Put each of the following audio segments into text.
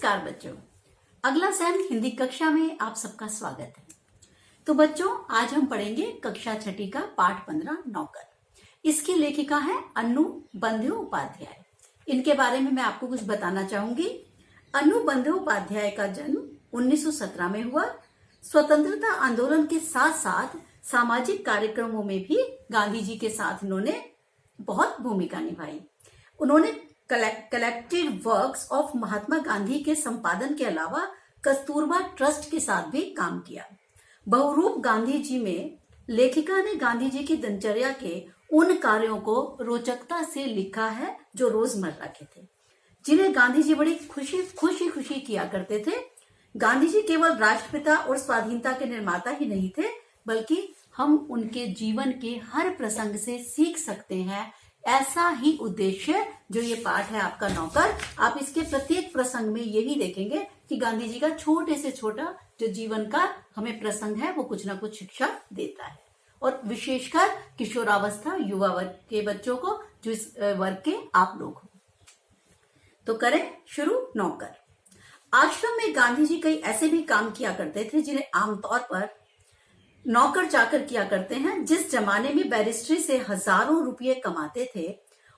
नमस्कार बच्चों। अगला सैम हिंदी कक्षा में आप सबका स्वागत है। तो बच्चों, आज हम पढ़ेंगे कक्षा छठी का पाठ 15 नौकर। इसकी लेखिका है अन्नू बंध्योपाध्याय। इनके बारे में मैं आपको कुछ बताना चाहूंगी। अन्नू बंध्योपाध्याय का जन्म 1917 में हुआ। स्वतंत्रता आंदोलन के साथ साथ सामाजिक कार्यक्रमों में भी गांधी जी के साथ इन्होंने बहुत भूमिका निभाई। उन्होंने collective works of Mahatma Gandhi के संपादन के अलावा कस्तूरबा ट्रस्ट के साथ भी काम किया। बहुरूप गांधी जी में लेखिका ने गांधी जी की दिनचर्या के उन कार्यों को रोचकता से लिखा है जो रोजमर्रा के थे, जिन्हें गांधी जी बड़ी खुशी किया करते थे। गांधी जी केवल राष्ट्रपिता और स्वाधीनता के निर्माता ही नहीं थे, बल्कि हम उनके जीवन के हर प्रसंग से सीख सकते हैं। ऐसा ही उद्देश्य जो ये पाठ है आपका नौकर, आप इसके प्रत्येक प्रसंग में यही देखेंगे कि गांधी जी का छोटे से छोटा जो जीवन का हमें प्रसंग है वो कुछ ना कुछ शिक्षा देता है, और विशेषकर किशोरावस्था युवा वर्ग के बच्चों को, जो इस वर्ग के आप लोग हो। तो करें शुरू। नौकर। आश्रम में गांधी जी कई ऐसे भी काम किया करते थे जिन्हें आमतौर पर नौकर चाकर किया करते हैं। जिस जमाने में बैरिस्ट्री से हजारों रुपये कमाते थे,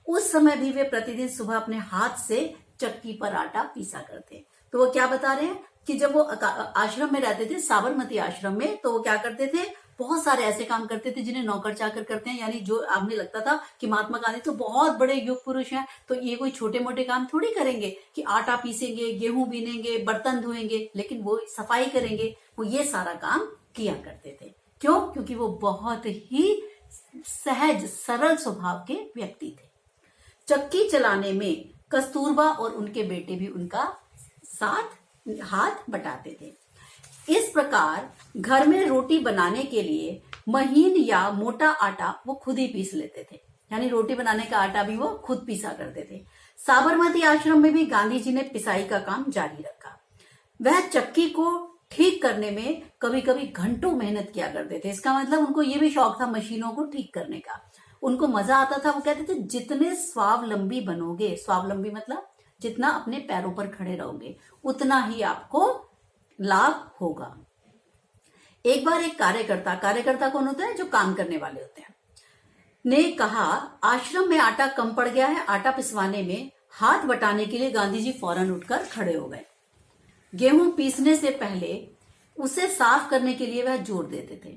उस समय भी वे प्रतिदिन सुबह अपने हाथ से चक्की पर आटा पीसा करते। तो वो क्या बता रहे हैं कि जब वो आश्रम में रहते थे, साबरमती आश्रम में, तो वो क्या करते थे, बहुत सारे ऐसे काम करते थे जिन्हें नौकर चाकर करते हैं। यानी जो आपने लगता था कि महात्मा गांधी तो बहुत बड़े युग पुरुष हैं, तो ये कोई छोटे मोटे काम थोड़ी करेंगे कि आटा पीसेंगे, गेहूं बीनेंगे, बर्तन धोएंगे, लेकिन वो सफाई करेंगे। वो ये सारा काम किया करते थे। क्यों? क्योंकि वो बहुत ही सहज सरल स्वभाव के व्यक्ति थे। चक्की चलाने में कस्तूरबा और उनके बेटे भी उनका साथ हाथ बटाते थे। इस प्रकार घर में रोटी बनाने के लिए महीन या मोटा आटा वो खुद ही पीस लेते थे। यानी रोटी बनाने का आटा भी वो खुद पीसा करते थे। साबरमती आश्रम में भी गांधी जी ने पिसाई का काम जारी रखा। वह चक्की को ठीक करने में कभी कभी घंटों मेहनत किया करते थे। इसका मतलब उनको ये भी शौक था मशीनों को ठीक करने का। उनको मजा आता था। वो कहते थे जितने स्वावलंबी बनोगे, स्वावलंबी मतलब जितना अपने पैरों पर खड़े रहोगे, उतना ही आपको लाभ होगा। एक बार एक कार्यकर्ता कौन होता है? जो काम करने वाले होते हैं, ने कहा आश्रम में आटा कम पड़ गया है। आटा पिसवाने में हाथ बटाने के लिए गांधी जी फौरन उठकर खड़े हो गए। गेहूं पीसने से पहले उसे साफ करने के लिए वह जोर देते थे।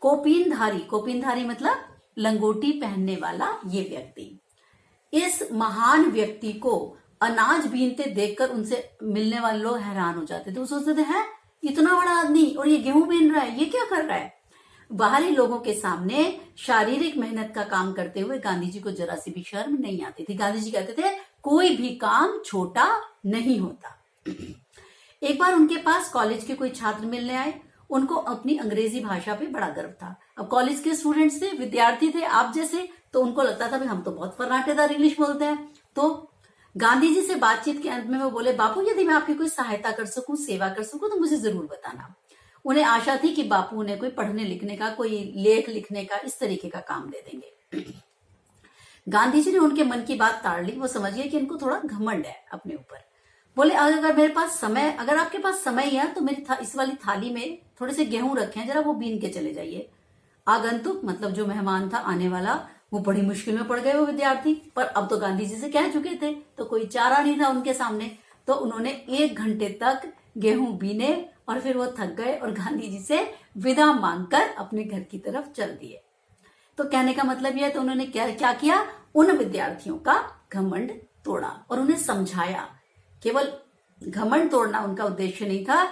कोपीनधारी मतलब लंगोटी पहनने वाला ये व्यक्ति, इस महान व्यक्ति को अनाज बीनते देखकर उनसे मिलने वाले लोग हैरान हो जाते थे। वो सोचते थे, है इतना बड़ा आदमी और ये गेहूं बीन रहा है, ये क्या कर रहा है? बाहरी लोगों के सामने शारीरिक मेहनत का काम करते हुए गांधी जी को जरा सी भी शर्म नहीं आती थी। गांधी जी कहते थे कोई भी काम छोटा नहीं होता। एक बार उनके पास कॉलेज के कोई छात्र मिलने आए। उनको अपनी अंग्रेजी भाषा पे बड़ा गर्व था। अब कॉलेज के स्टूडेंट्स थे, विद्यार्थी थे आप जैसे, तो उनको लगता था भाई हम तो बहुत फर्राटेदार इंग्लिश बोलते हैं। तो गांधी जी से बातचीत के अंत में वो बोले, बापू यदि मैं आपकी कोई सहायता कर सकूं, सेवा कर सकूं, तो मुझे जरूर बताना। उन्हें आशा थी कि बापू उन्हें कोई पढ़ने लिखने का, कोई लेख लिखने का, इस तरीके का काम दे देंगे। गांधी जी ने उनके मन की बात ताड़ ली। वो समझ गए कि इनको थोड़ा घमंड है अपने ऊपर। बोले अगर आपके पास समय है तो मेरी इस वाली थाली में थोड़े से गेहूं रखे हैं, जरा वो बीन के चले जाइए। आगंतुक मतलब जो मेहमान था आने वाला, वो बड़ी मुश्किल में पड़ गए वो विद्यार्थी। पर अब तो गांधी जी से कह चुके थे, तो कोई चारा नहीं था उनके सामने। तो उन्होंने 1 घंटे तक गेहूं बीने और फिर वो थक गए और गांधी जी से विदा मांगकर अपने घर की तरफ चल दिए। तो कहने का मतलब यह है, तो उन्होंने क्या किया, उन विद्यार्थियों का घमंड तोड़ा और उन्हें समझाया। केवल घमंड तोड़ना उनका उद्देश्य नहीं था,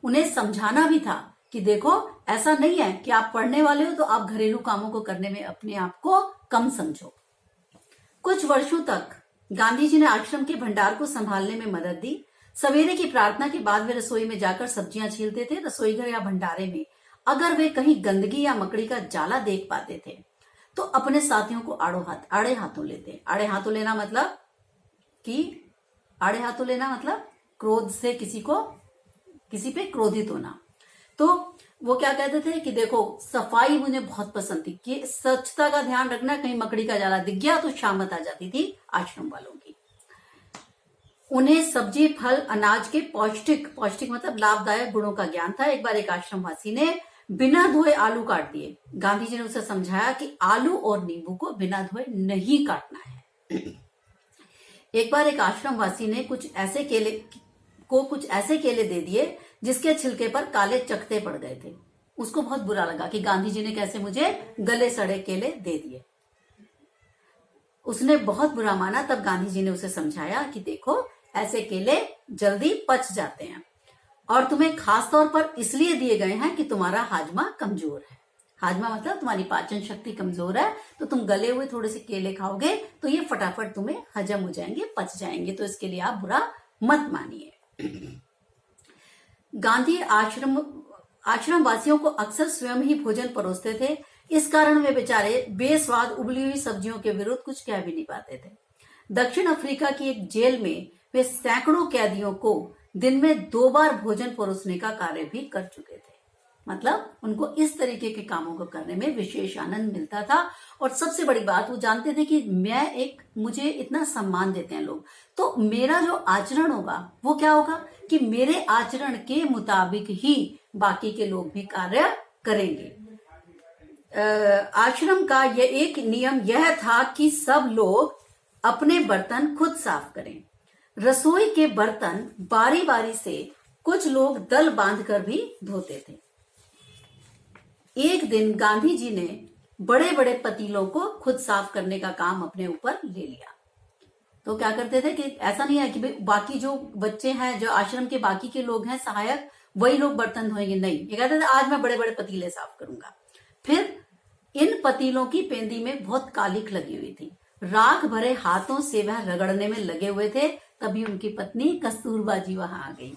उन्हें समझाना भी था कि देखो ऐसा नहीं है कि आप पढ़ने वाले हो तो आप घरेलू कामों को करने में अपने आप को कम समझो। कुछ वर्षों तक गांधी जी ने आश्रम के भंडार को संभालने में मदद दी। सवेरे की प्रार्थना के बाद वे रसोई में जाकर सब्जियां छीलते थे। रसोई घर या भंडारे में अगर वे कहीं गंदगी या मकड़ी का जाला देख पाते थे तो अपने साथियों को आड़े हाथों लेते। आड़े हाथों लेना मतलब क्रोध से किसी पे क्रोधित होना। तो वो क्या कहते थे कि देखो सफाई मुझे बहुत पसंद थी, कि स्वच्छता का ध्यान रखना, कहीं मकड़ी का जाला दिख गया तो शामत आ जाती थी आश्रम वालों की। उन्हें सब्जी फल अनाज के पौष्टिक पौष्टिक मतलब लाभदायक गुणों का ज्ञान था। एक बार एक आश्रमवासी ने बिना धोए आलू काट दिए। गांधी जी ने उसे समझाया कि आलू और नींबू को बिना धोए नहीं काटना है। एक बार एक आश्रमवासी ने कुछ ऐसे केले दे दिए जिसके छिलके पर काले चकते पड़ गए थे। उसको बहुत बुरा लगा कि गांधी जी ने कैसे मुझे गले सड़े केले दे दिए। उसने बहुत बुरा माना। तब गांधी जी ने उसे समझाया कि देखो, ऐसे केले जल्दी पच जाते हैं और तुम्हें खास तौर पर इसलिए दिए गए हैं कि तुम्हारा हाजमा कमजोर है। हाजमा मतलब तुम्हारी पाचन शक्ति कमजोर है, तो तुम गले हुए थोड़े से केले खाओगे तो ये फटाफट तुम्हें हजम हो जाएंगे, पच जाएंगे। तो इसके लिए आप बुरा मत मानिए। गांधी आश्रम वासियों को अक्सर स्वयं ही भोजन परोसते थे। इस कारण वे बेचारे बेस्वाद उबली हुई सब्जियों के विरुद्ध कुछ कह भी नहीं पाते थे। दक्षिण अफ्रीका की एक जेल में वे सैकड़ों कैदियों को दिन में 2 बार भोजन परोसने का कार्य भी कर चुके थे। मतलब उनको इस तरीके के कामों को करने में विशेष आनंद मिलता था। और सबसे बड़ी बात, वो जानते थे कि मुझे इतना सम्मान देते हैं लोग, तो मेरा जो आचरण होगा वो क्या होगा कि मेरे आचरण के मुताबिक ही बाकी के लोग भी कार्य करेंगे। आश्रम का यह एक नियम यह था कि सब लोग अपने बर्तन खुद साफ करें। रसोई के बर्तन बारी बारी से कुछ लोग दल बांधकर भी धोते थे। एक दिन गांधी जी ने बड़े बड़े पतीलों को खुद साफ करने का काम अपने ऊपर ले लिया। तो क्या करते थे कि ऐसा नहीं है कि बाकी जो बच्चे हैं, जो आश्रम के बाकी के लोग हैं सहायक, वही लोग बर्तन धोएंगे, नहीं। ये कहते थे आज मैं बड़े बड़े पतीले साफ करूंगा। फिर इन पतीलों की पेंदी में बहुत कालिख लगी हुई थी। राख भरे हाथों से वह रगड़ने में लगे हुए थे। तभी उनकी पत्नी कस्तूरबा जी वहां आ गई।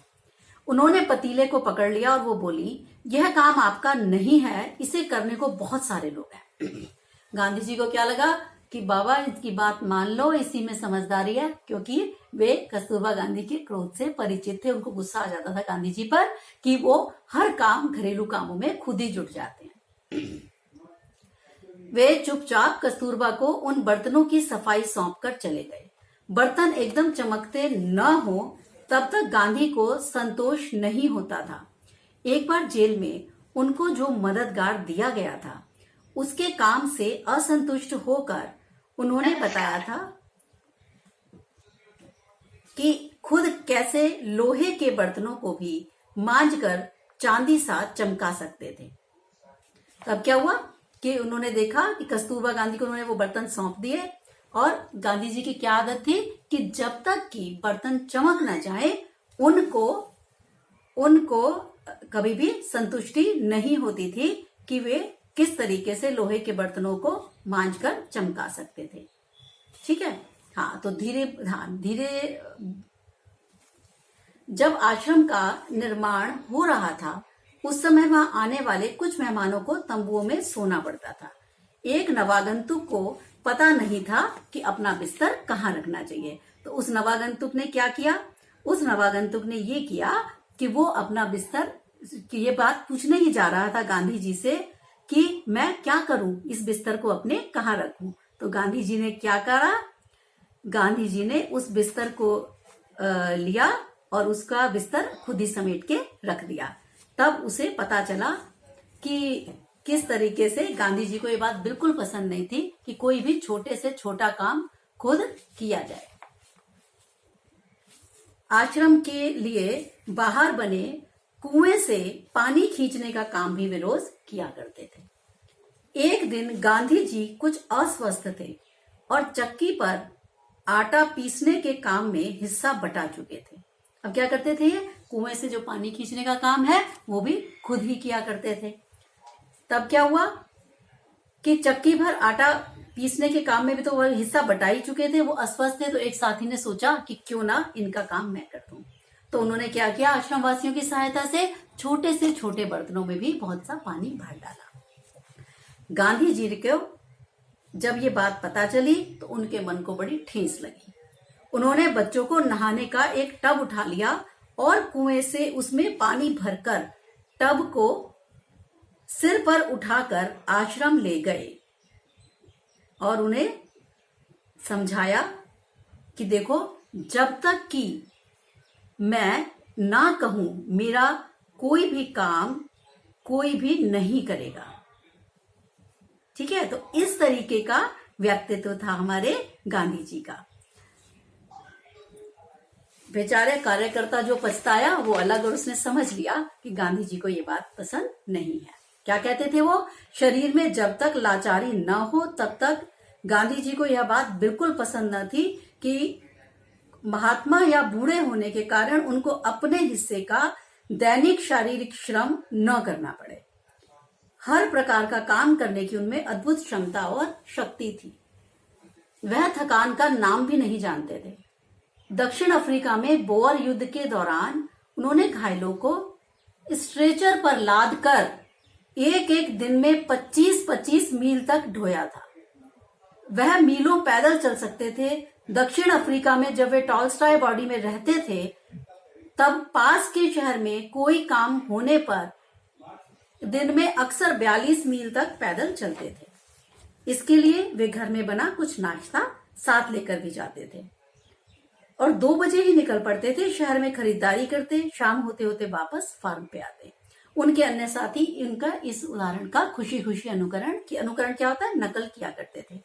उन्होंने पतीले को पकड़ लिया और वो बोली, यह काम आपका नहीं है, इसे करने को बहुत सारे लोग हैं। गांधी जी को क्या लगा कि बाबा इसकी बात मान लो, इसी में समझदारी है, क्योंकि वे कस्तूरबा गांधी के क्रोध से परिचित थे। उनको गुस्सा आ जाता था गांधी जी पर कि वो हर काम, घरेलू कामों में खुद ही जुट जाते हैं। वे चुपचाप कस्तूरबा को उन बर्तनों की सफाई सौंपकर चले गए। बर्तन एकदम चमकते न हो तब तक गांधी को संतोष नहीं होता था। एक बार जेल में उनको जो मददगार दिया गया था, उसके काम से असंतुष्ट होकर उन्होंने बताया था कि खुद कैसे लोहे के बर्तनों को भी मांझकर चांदी सा चमका सकते थे। तब क्या हुआ कि उन्होंने देखा कि कस्तूरबा गांधी को उन्होंने वो बर्तन सौंप दिए। और गांधी जी की क्या आदत थी कि जब तक कि बर्तन चमक न जाए उनको कभी भी संतुष्टि नहीं होती थी कि वे किस तरीके से लोहे के बर्तनों को मांझकर चमका सकते थे। ठीक है। हाँ, तो धीरे जब आश्रम का निर्माण हो रहा था, उस समय वहां आने वाले कुछ मेहमानों को तंबुओं में सोना पड़ता था। एक नवागंतुक को पता नहीं था कि अपना बिस्तर कहाँ रखना चाहिए। तो उस नवागंतुक ने क्या किया? उस नवागंतुक ने ये किया कि वो अपना बिस्तर की ये बात पूछने ही जा रहा था गांधी जी से कि मैं क्या करूं, इस बिस्तर को अपने कहाँ रखूं। तो गांधी जी ने क्या करा? गांधी जी ने उस बिस्तर को लिया और उसका बिस्तर खुद ही समेट के रख दिया। तब उसे पता चला कि किस तरीके से गांधी जी को ये बात बिल्कुल पसंद नहीं थी कि कोई भी छोटे से छोटा काम खुद किया जाए। आश्रम के लिए बाहर बने कुएं से पानी खींचने का काम भी वे रोज किया करते थे। एक दिन गांधी जी कुछ अस्वस्थ थे और चक्की पर आटा पीसने के काम में हिस्सा बटा चुके थे। अब क्या करते थे? ये कुएं से जो पानी खींचने का काम है वो भी खुद ही किया करते थे। तब क्या हुआ कि चक्की भर आटा पीसने के काम में भी तो वो हिस्सा बटा ही चुके थे। वो अस्वस्थ थे, तो एक साथी ने सोचा कि क्यों ना इनका काम मैं कर दूं। तो उन्होंने क्या किया? आश्रम वासियों की सहायता से छोटे से छोटे बर्तनों में भी बहुत सा पानी भर डाला। गांधी जी को जब ये बात पता चली तो उनके मन को बड़ी ठेस लगी। उन्होंने बच्चों को नहाने का एक टब उठा लिया और कुएं से उसमें पानी भरकर टब को सिर पर उठाकर आश्रम ले गए और उन्हें समझाया कि देखो, जब तक कि मैं ना कहूं मेरा कोई भी काम कोई भी नहीं करेगा। ठीक है, तो इस तरीके का व्यक्तित्व था हमारे गांधी जी का। बेचारे कार्यकर्ता जो पछताया वो अलग, और उसने समझ लिया कि गांधी जी को ये बात पसंद नहीं है। क्या कहते थे वो? शरीर में जब तक लाचारी न हो तब तक गांधी जी को यह बात बिल्कुल पसंद न थी कि महात्मा या बूढ़े होने के कारण उनको अपने हिस्से का दैनिक शारीरिक श्रम न करना पड़े। हर प्रकार का काम करने की उनमें अद्भुत क्षमता और शक्ति थी। वह थकान का नाम भी नहीं जानते थे। दक्षिण अफ्रीका में बोअर युद्ध के दौरान उन्होंने घायलों को स्ट्रेचर पर लाद कर एक एक दिन में 25-25 मील तक ढोया था। वह मीलों पैदल चल सकते थे। दक्षिण अफ्रीका में जब वे टॉलस्टॉय बॉडी में रहते थे तब पास के शहर में कोई काम होने पर दिन में अक्सर 42 मील तक पैदल चलते थे। इसके लिए वे घर में बना कुछ नाश्ता साथ लेकर भी जाते थे और 2 बजे ही निकल पड़ते थे। शहर में खरीदारी करते, शाम होते होते वापस फार्म पे आते। उनके अन्य साथी इनका इस उदाहरण का खुशी खुशी अनुकरण क्या होता है? नकल किया करते थे।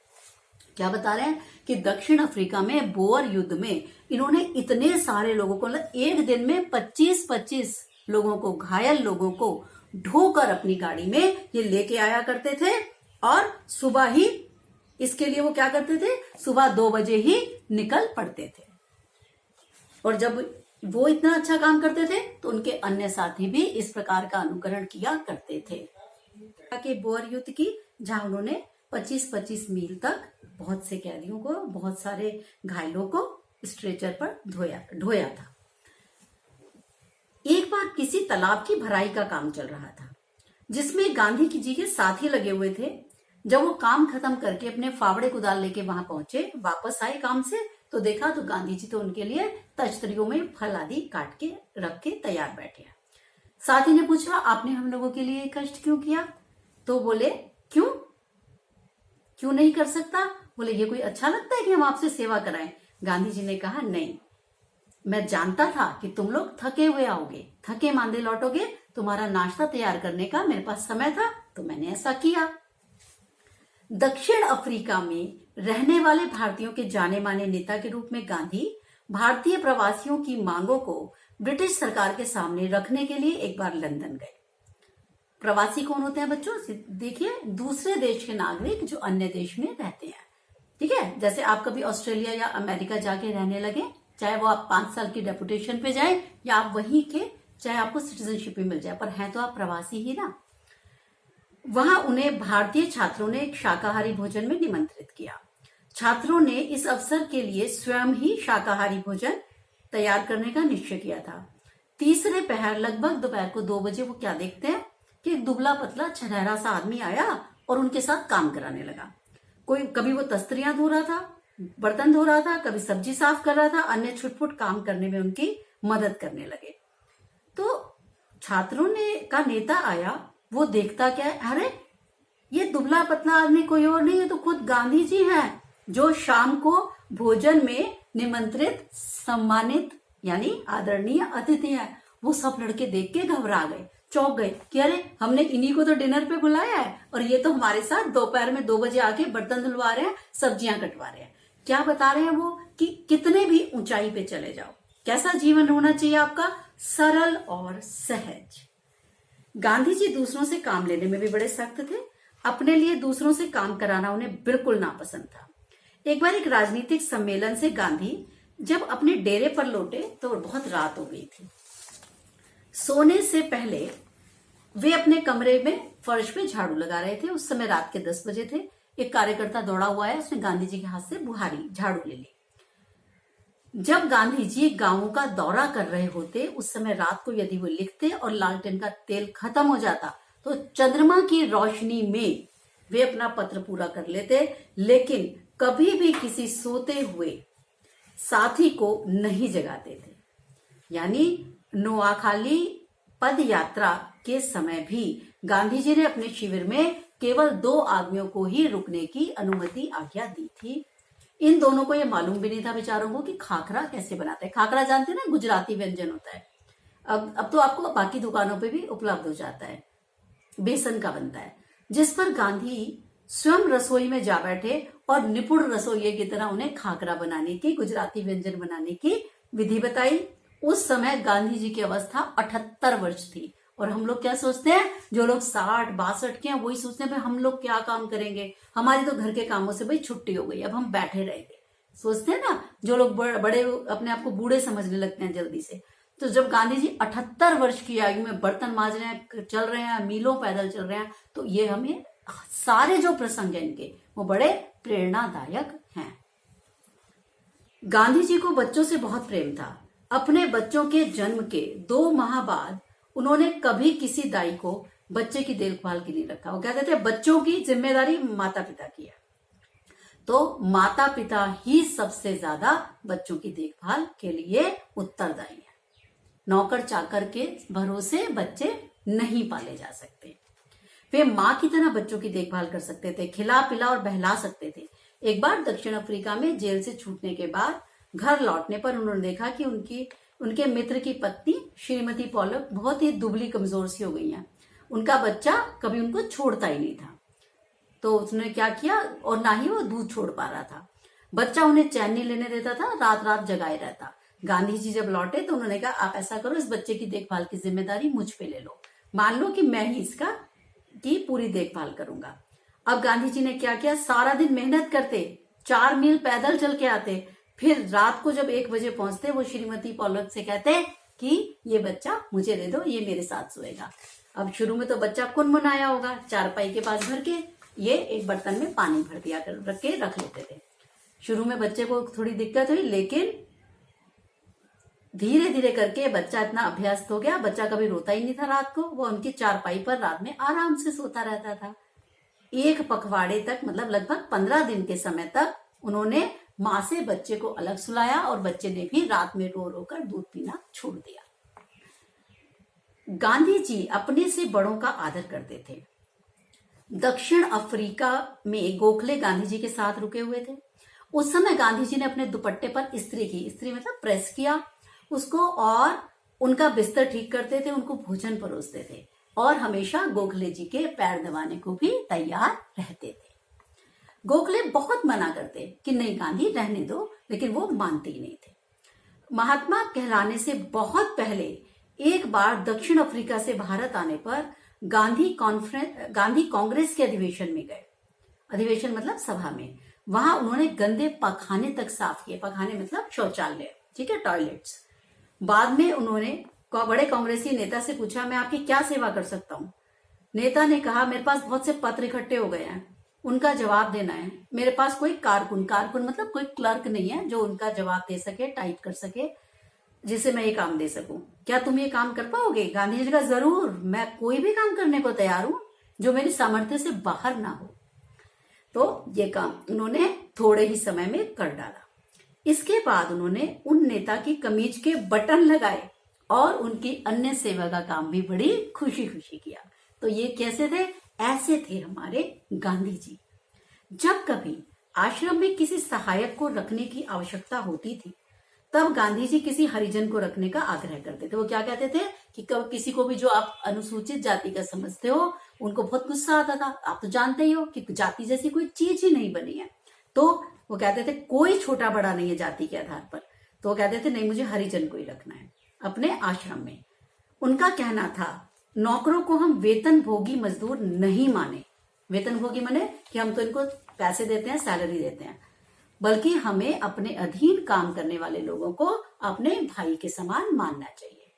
क्या बता रहे हैं कि दक्षिण अफ्रीका में बोअर युद्ध में इन्होंने इतने सारे लोगों को, एक दिन में 25-25 लोगों को, घायल लोगों को ढोकर अपनी गाड़ी में ये लेके आया करते थे और सुबह ही, इसके लिए वो क्या करते थे? सुबह 2 बजे ही निकल पड़ते थे। और जब वो इतना अच्छा काम करते थे तो उनके अन्य साथी भी इस प्रकार का अनुकरण किया करते थे। कि बोअर युद्ध की, जहां उन्होंने 25-25 मील तक बहुत से कैदियों को, बहुत सारे घायलों को स्ट्रेचर पर ढोया था। एक बार किसी तालाब की भराई का काम चल रहा था जिसमें गांधी जी के साथी लगे हुए थे। जब वो काम खत्म करके अपने फावड़े कुदाल लेके वहां पहुंचे, वापस आए काम से, तो देखा तो गांधी जी तो उनके लिए तश्तरियों में फल आदि काट के रख के तैयार बैठे हैं। साथी ने पूछा, आपने हम लोगों के लिए कष्ट क्यों किया? तो बोले, क्यों नहीं कर सकता? बोले, ये कोई अच्छा लगता है कि हम आपसे सेवा कराएं? गांधी जी ने कहा, नहीं, मैं जानता था कि तुम लोग थके हुए आओगे, थके मांदे लौटोगे, तुम्हारा नाश्ता तैयार करने का मेरे पास समय था तो मैंने ऐसा किया। दक्षिण अफ्रीका में रहने वाले भारतीयों के जाने माने नेता के रूप में गांधी भारतीय प्रवासियों की मांगों को ब्रिटिश सरकार के सामने रखने के लिए एक बार लंदन गए। प्रवासी कौन होते हैं बच्चों? देखिए, दूसरे देश के नागरिक जो अन्य देश में रहते हैं। ठीक है, जैसे आप कभी ऑस्ट्रेलिया या अमेरिका जाके रहने लगे, चाहे वो आप 5 साल की डेपुटेशन पे जाए या आप वहीं के, चाहे आपको सिटीजनशिप भी मिल जाए, पर हैं तो आप प्रवासी ही ना। वहां उन्हें भारतीय छात्रों ने एक शाकाहारी भोजन में निमंत्रित किया। छात्रों ने इस अवसर के लिए स्वयं ही शाकाहारी भोजन तैयार करने का निश्चय किया था। तीसरे पहर लगभग दोपहर को 2 बजे वो क्या देखते हैं कि एक दुबला पतला छनहरा सा आदमी आया और उनके साथ काम कराने लगा। कभी वो तस्तरियां धो रहा था, बर्तन धो रहा था, कभी सब्जी साफ कर रहा था, अन्य छुटपुट काम करने में उनकी मदद करने लगे। तो छात्रों ने का नेता आया, वो देखता क्या है, अरे ये दुबला पतला आदमी कोई और नहीं है, तो खुद गांधी जी हैं जो शाम को भोजन में निमंत्रित, सम्मानित यानी आदरणीय अतिथि हैं। वो सब लड़के देख के घबरा गए, चौंक गए कि अरे हमने इन्हीं को तो डिनर पे बुलाया है और ये तो हमारे साथ दोपहर में 2 बजे आके बर्तन धुलवा रहे हैं, सब्जियां कटवा रहे हैं। क्या बता रहे हैं वो कि कितने भी ऊंचाई पे चले जाओ, कैसा जीवन होना चाहिए आपका? सरल और सहज। गांधी जी दूसरों से काम लेने में भी बड़े सख्त थे। अपने लिए दूसरों से काम कराना उन्हें बिल्कुल नापसंद था। एक बार एक राजनीतिक सम्मेलन से गांधी जब अपने डेरे पर लौटे तो बहुत रात हो गई थी। सोने से पहले वे अपने कमरे में फर्श पे झाड़ू लगा रहे थे। उस समय रात के 10 बजे थे। एक कार्यकर्ता दौड़ा हुआ है, उसने गांधी जी के हाथ से बुहारी झाड़ू ले ली। जब गांधी जी गांवों का दौरा कर रहे होते, उस समय रात को यदि वो लिखते और लालटेन का तेल खत्म हो जाता तो चंद्रमा की रोशनी में वे अपना पत्र पूरा कर लेते, लेकिन कभी भी किसी सोते हुए साथी को नहीं जगाते थे। यानी नोआखाली पद यात्रा के समय भी गांधी जी ने अपने शिविर में केवल 2 आदमियों को ही रुकने की आज्ञा दी थी। इन दोनों को ये मालूम भी नहीं था बेचारों को कि खाखरा कैसे बनाते हैं। खाखरा जानते हैं ना, गुजराती व्यंजन होता है। अब तो आपको बाकी दुकानों पे भी उपलब्ध हो जाता है, बेसन का बनता है। जिस पर गांधी स्वयं रसोई में जा बैठे और निपुण रसोइये की तरह उन्हें खाखरा बनाने की, गुजराती व्यंजन बनाने की विधि बताई। उस समय गांधी जी की अवस्था 78 वर्ष थी। और हम लोग क्या सोचते हैं, जो लोग 60-62 के हैं वही सोचते हैं भाई हम लोग क्या काम करेंगे, हमारी तो घर के कामों से भाई छुट्टी हो गई, अब हम बैठे रहेंगे। सोचते हैं ना, जो लोग बड़े अपने आप को बूढ़े समझने लगते हैं जल्दी से। तो जब गांधी जी 78 वर्ष की आयु में बर्तन मांज रहे हैं, चल रहे हैं, मीलों पैदल चल रहे हैं, तो ये हमें सारे जो प्रसंग हैं इनके वो बड़े प्रेरणादायक हैं। गांधी जी को बच्चों से बहुत प्रेम था। अपने बच्चों के जन्म के 2 माह बाद उन्होंने कभी किसी दाई को बच्चे की देखभाल के लिए रखा। वो कहते थे बच्चों की जिम्मेदारी माता पिता की है, तो माता पिता ही सबसे ज्यादा बच्चों की देखभाल के लिए उत्तरदायी है। नौकर चाकर के भरोसे बच्चे नहीं पाले जा सकते। वे माँ की तरह बच्चों की देखभाल कर सकते थे, खिला पिला और बहला सकते थे। एक बार दक्षिण अफ्रीका में जेल से छूटने के बाद घर लौटने पर उन्होंने देखा कि उनके मित्र की पत्नी श्रीमती पॉलक बहुत ही दुबली कमजोर सी हो गई है। उनका बच्चा कभी उनको छोड़ता ही नहीं था। तो उसने क्या किया, और ना ही वो दूध छोड़ पा रहा था। बच्चा उन्हें चैन नहीं लेने देता था, रात रात जगाए रहता। गांधी जी जब लौटे तो उन्होंने कहा आप ऐसा करो, इस बच्चे की देखभाल की जिम्मेदारी मुझ पे ले लो, मान लो कि मैं ही इसका की पूरी देखभाल करूंगा। अब गांधी जी ने क्या किया, सारा दिन मेहनत करते, 4 मील पैदल चल के आते, फिर रात को जब 1 बजे पहुंचते वो श्रीमती पॉलक से कहते कि ये बच्चा मुझे दे दो, ये मेरे साथ सोएगा। अब शुरू में तो बच्चा कुनमुनाया होगा, चारपाई के पास भर के ये एक बर्तन में पानी भर दिया कर रख के रख लेते थे। शुरू में बच्चे को थोड़ी दिक्कत हुई, लेकिन धीरे धीरे करके बच्चा इतना अभ्यस्त हो गया, बच्चा कभी रोता ही नहीं था रात को। वो उनकी चारपाई पर रात में आराम से सोता रहता था। एक पखवाड़े तक, मतलब लगभग 15 दिन के समय तक उन्होंने माँ से बच्चे को अलग सुलाया और बच्चे ने भी रात में रो रो कर दूध पीना छोड़ दिया। गांधी जी अपने से बड़ों का आदर करते थे। दक्षिण अफ्रीका में गोखले गांधी जी के साथ रुके हुए थे। उस समय गांधी जी ने अपने दुपट्टे पर इस्त्री की, इस्त्री मतलब प्रेस किया उसको, और उनका बिस्तर ठीक करते थे, उनको भोजन परोसते थे और हमेशा गोखले जी के पैर दबाने को भी तैयार रहते थे। गोखले बहुत मना करते कि नहीं गांधी रहने दो, लेकिन वो मानते ही नहीं थे। महात्मा कहलाने से बहुत पहले एक बार दक्षिण अफ्रीका से भारत आने पर गांधी कांग्रेस के अधिवेशन में गए। अधिवेशन मतलब सभा में। वहां उन्होंने गंदे पखाने तक साफ किए। पखाने मतलब शौचालय, ठीक है, टॉयलेट्स। बाद में उन्होंने बड़े कांग्रेसी नेता से पूछा मैं आपकी क्या सेवा कर सकता हूँ। नेता ने कहा मेरे पास बहुत से पत्र इकट्ठे हो गए हैं, उनका जवाब देना है। मेरे पास कोई कारकुन मतलब कोई क्लर्क नहीं है जो उनका जवाब दे सके, टाइप कर सके, जिसे मैं ये काम दे सकूं। क्या तुम ये काम कर पाओगे? गांधी जी का जरूर, मैं कोई भी काम करने को तैयार हूं जो मेरी सामर्थ्य से बाहर ना हो। तो ये काम उन्होंने थोड़े ही समय में कर डाला। इसके बाद उन्होंने उन नेता की कमीज के बटन लगाए और उनकी अन्य सेवा का काम भी बड़ी खुशी खुशी किया। तो ये कैसे थे? ऐसे थे हमारे गांधी जी। जब कभी आश्रम में किसी सहायक को रखने की आवश्यकता होती थी तब गांधी जी किसी हरिजन को रखने का आग्रह करते थे। वो क्या कहते थे कि किसी को भी जो आप अनुसूचित जाति का समझते हो, उनको बहुत गुस्सा आता था। आप तो जानते ही हो कि जाति जैसी कोई चीज ही नहीं बनी है। तो वो कहते थे कोई छोटा बड़ा नहीं है जाति के आधार पर। तो वो कहते थे नहीं, मुझे हरिजन को ही रखना है अपने आश्रम में। उनका कहना था नौकरों को हम वेतन भोगी मजदूर नहीं माने। वेतन भोगी माने कि हम तो इनको पैसे देते हैं, सैलरी देते हैं, बल्कि हमें अपने अधीन काम करने वाले लोगों को अपने भाई के समान मानना चाहिए।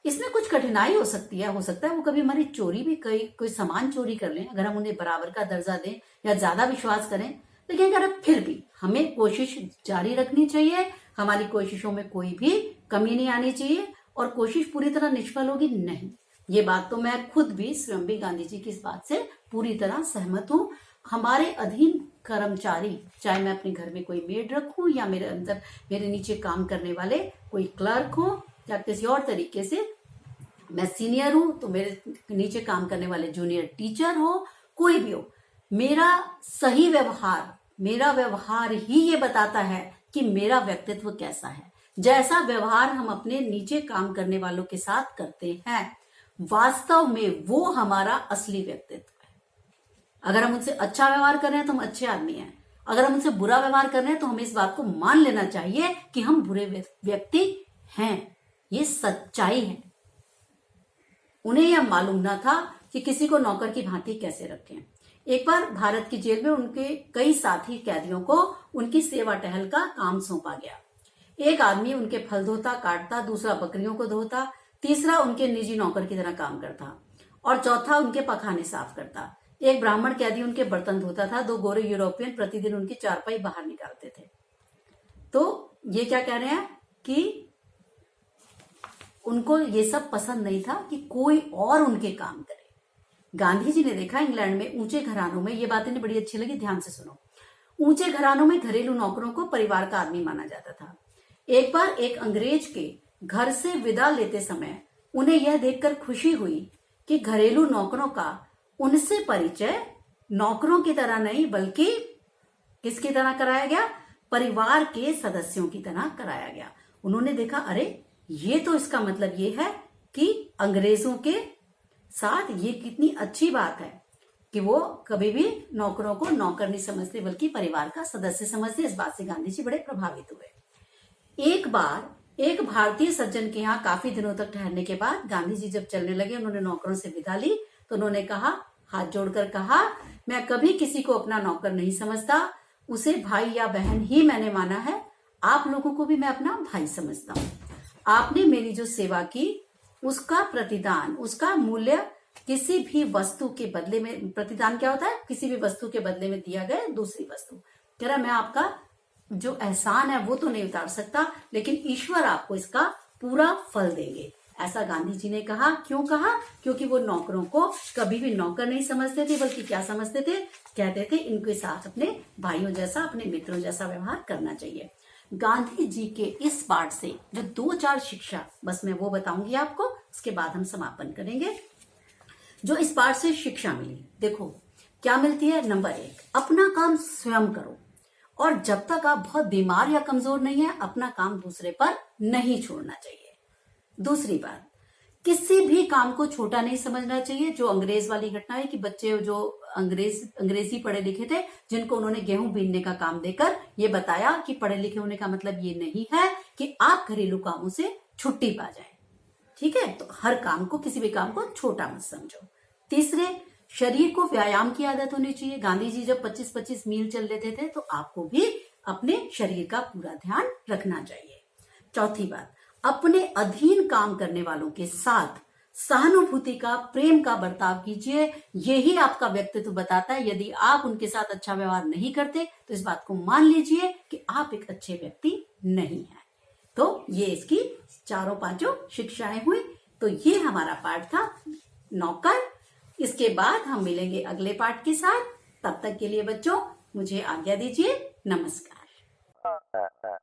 इसमें कुछ कठिनाई हो सकती है, हो सकता है वो कभी हमारी चोरी भी कोई सामान चोरी कर लें, अगर हम उन्हें बराबर का दर्जा दें या ज्यादा विश्वास करें। लेकिन अगर फिर भी हमें कोशिश जारी रखनी चाहिए, हमारी कोशिशों में कोई भी कमी नहीं आनी चाहिए और कोशिश पूरी तरह निष्फल होगी नहीं। ये बात तो मैं खुद भी स्वयं भी गांधी जी की इस बात से पूरी तरह सहमत हूँ। हमारे अधीन कर्मचारी, चाहे मैं अपने घर में कोई मेड रखूं या मेरे नीचे काम करने वाले कोई क्लर्क हो या किसी और तरीके से मैं सीनियर हूं तो मेरे नीचे काम करने वाले जूनियर टीचर हो, कोई भी हो, मेरा सही व्यवहार, मेरा व्यवहार ही ये बताता है कि मेरा व्यक्तित्व कैसा है। जैसा व्यवहार हम अपने नीचे काम करने वालों के साथ करते हैं, वास्तव में वो हमारा असली व्यक्तित्व है। अगर हम उनसे अच्छा व्यवहार कर रहे हैं तो हम अच्छे आदमी हैं। अगर हम उनसे बुरा व्यवहार कर रहे हैं तो हमें इस बात को मान लेना चाहिए कि हम बुरे व्यक्ति हैं। ये सच्चाई है। उन्हें यह मालूम न था कि किसी को नौकर की भांति कैसे रखें। एक बार भारत की जेल में उनके कई साथी कैदियों को उनकी सेवा टहल का काम सौंपा गया। एक आदमी उनके फल धोता काटता, दूसरा बकरियों को धोता, तीसरा उनके निजी नौकर की तरह काम करता और चौथा उनके पखाने साफ करता। एक ब्राह्मण कैदी उनके बर्तन धोता था। 2 गोरे यूरोपियन प्रतिदिन उनकी चारपाई बाहर निकालते थे। तो ये क्या कह रहे हैं कि उनको ये सब पसंद नहीं था कि कोई और उनके काम करे। गांधी जी ने देखा इंग्लैंड में ऊंचे घरानों में, ये बातें बड़ी अच्छी लगी, ध्यान से सुनो। ऊंचे घरानों में घरेलू नौकरों को परिवार का आदमी माना जाता था। एक बार एक अंग्रेज के घर से विदा लेते समय उन्हें यह देखकर खुशी हुई कि घरेलू नौकरों का उनसे परिचय नौकरों की तरह नहीं बल्कि किसकी तरह कराया गया? परिवार के सदस्यों की तरह कराया गया। उन्होंने देखा, अरे ये तो इसका मतलब ये है कि अंग्रेजों के साथ ये कितनी अच्छी बात है कि वो कभी भी नौकरों को नौकर नहीं समझते बल्कि परिवार का सदस्य समझते। इस बात से गांधी जी बड़े प्रभावित हुए। एक बार एक भारतीय सज्जन के यहाँ काफी दिनों तक ठहरने के बाद गांधी जी जब चलने लगे, उन्होंने नौकरों से विदा ली तो उन्होंने कहा, हाथ जोड़कर कहा, मैं कभी किसी को अपना नौकर नहीं समझता, उसे भाई या बहन ही मैंने माना है। आप लोगों को भी मैं अपना भाई समझता हूँ। आपने मेरी जो सेवा की उसका प्रतिदान, उसका मूल्य किसी भी वस्तु के बदले में, प्रतिदान क्या होता है? किसी भी वस्तु के बदले में दिया गया दूसरी वस्तु। कह रहा मैं आपका जो एहसान है वो तो नहीं उतार सकता, लेकिन ईश्वर आपको इसका पूरा फल देंगे। ऐसा गांधी जी ने कहा। क्यों कहा? क्योंकि वो नौकरों को कभी भी नौकर नहीं समझते थे बल्कि क्या समझते थे? कहते थे इनके साथ अपने भाइयों जैसा, अपने मित्रों जैसा व्यवहार करना चाहिए। गांधी जी के इस पाठ से जो 2-4 शिक्षा, बस मैं वो बताऊंगी आपको, उसके बाद हम समापन करेंगे। जो इस पाठ से शिक्षा मिली, देखो क्या मिलती है। नंबर 1, अपना काम स्वयं करो और जब तक आप बहुत बीमार या कमजोर नहीं है अपना काम दूसरे पर नहीं छोड़ना चाहिए। दूसरी बात, किसी भी काम को छोटा नहीं समझना चाहिए। जो अंग्रेज वाली घटना है कि बच्चे जो अंग्रेजी पढ़े लिखे थे, जिनको उन्होंने गेहूं बीनने का काम देकर ये बताया कि पढ़े लिखे होने का मतलब ये नहीं है कि आप घरेलू कामों से छुट्टी पा जाए। ठीक है, तो हर काम को, किसी भी काम को छोटा मत समझो। तीसरे, शरीर को व्यायाम की आदत होनी चाहिए। गांधी जी जब 25-25 मील चल लेते थे तो आपको भी अपने शरीर का पूरा ध्यान रखना चाहिए। चौथी बात, अपने अधीन काम करने वालों के साथ सहानुभूति का, प्रेम का बर्ताव कीजिए। यही आपका व्यक्तित्व बताता है। यदि आप उनके साथ अच्छा व्यवहार नहीं करते तो इस बात को मान लीजिए कि आप एक अच्छे व्यक्ति नहीं हैं। तो ये इसकी 4-5 शिक्षाएं हुई। तो ये हमारा पाठ था नौकर। इसके बाद हम मिलेंगे अगले पाठ के साथ। तब तक के लिए बच्चों मुझे आज्ञा दीजिए। नमस्कार।